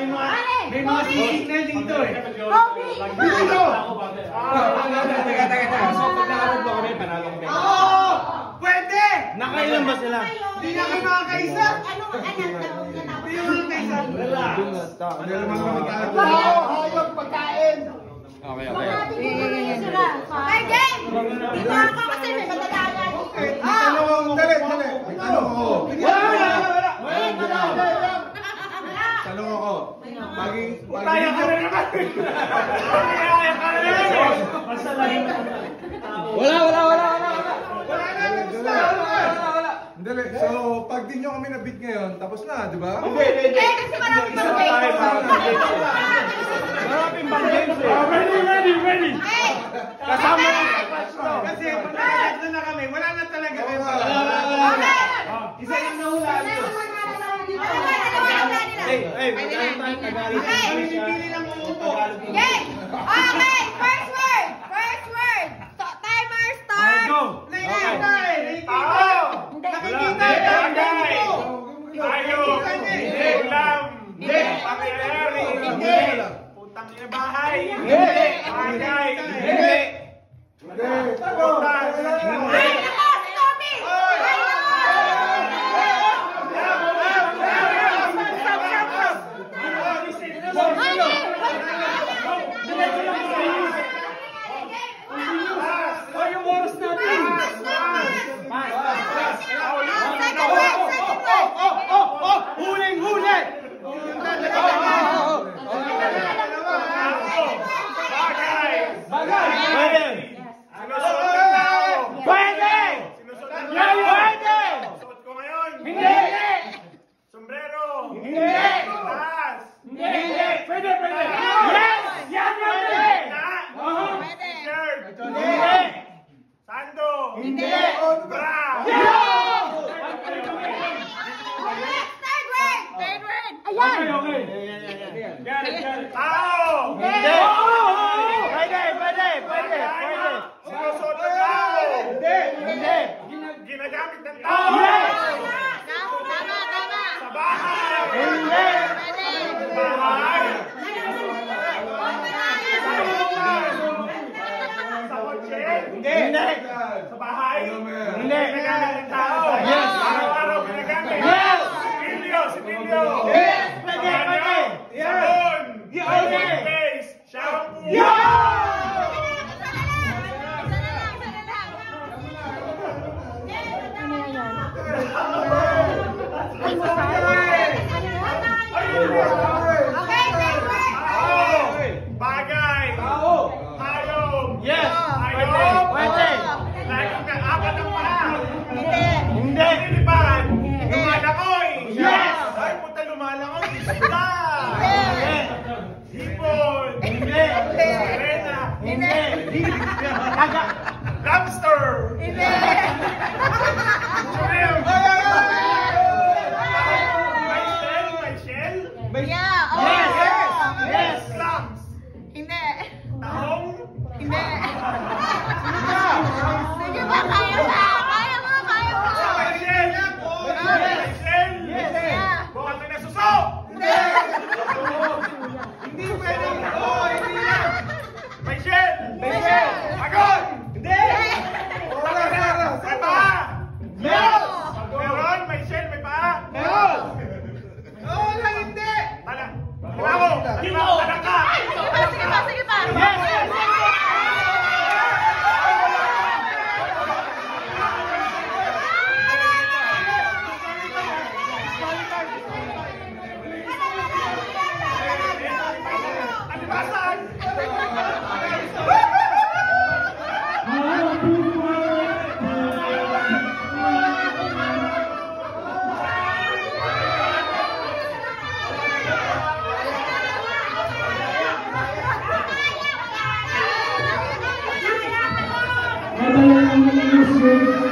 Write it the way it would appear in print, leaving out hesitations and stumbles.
may mga signal dito eh. Teka. So, pag nakarap mo kami, panalo kami. Oo! Pwede! Nakailan ba sila? Hindi na kayo makakaisa. Hindi na makakaisa. Wala. Hindi naman kami kakain. Oo! Hayop pagkain! Okay. Hey, game! Dito ako kasi may madadala ni Kurt. Dali. Tanong ako. Wala! Tanong ako. Kaya ka na naman! Kaya ka na naman! Basta lang. Wala. Dali. So, pag di nyo kami nabit ngayon, tapos na, di ba? Hindi. Kasi maraming bang Maraming bang games eh. Ready. Kasama yung kasi pag nakakasya na kami, wala na talaga kayo. Wala. Isa yung nahula. Magkano tayo Tagalog? Kami pipili lang umupo. Okay, first word. Timer start. Go. Nakikita Tayo. Ulam. Pakiyari. Putang ina bahay. Bagay. Ay, nako, si Tommy! Yung oras natin. Huli! Bagay! Pwede! Suot ko ngayon! Hindi! Sombrero! Hindi! Taas! Hindi! Pwede! Yes! Yan! Shirt! Hindi! Sando! Hindi! Bra! Third word. Ayan. Tao! Hindi! Pwede! Sinusuot ng tao! Hindi! Ginagamit ng tao! Tama. Sa bahay! Pwede. Bahay! Sa kotse? Hindi! Sa bahay? Hindi! Ginagamit ng tao! Yes! Araw-araw ginagamit! Yes! Sitilyo! Yes! Pwede! Sabon! Toothpaste! Shampoo! Bagay! Hayop! Yes! Hayop! Pwede! Hayop ka, apat ang paa! Hindi! Lilipad! Lumalakoy! Yes! Ay, puta lumalakoy! Isda! Hipon! Hindi! Arena! Hindi! Lobster! Hindi! Shrimp! May shell? Yeah! Yes! Clams! Hindi! Tahong? Hindi! Sige ba? Kaya mo! May shell? May shell? Yeah! Bukas na suso! Hindi pwede! Hindi na! May shell! Pagod! Hindi! May paa! Meron! May shell! May paa! Oo lang hindi! Talak ka! Sige pa! Madala yung mga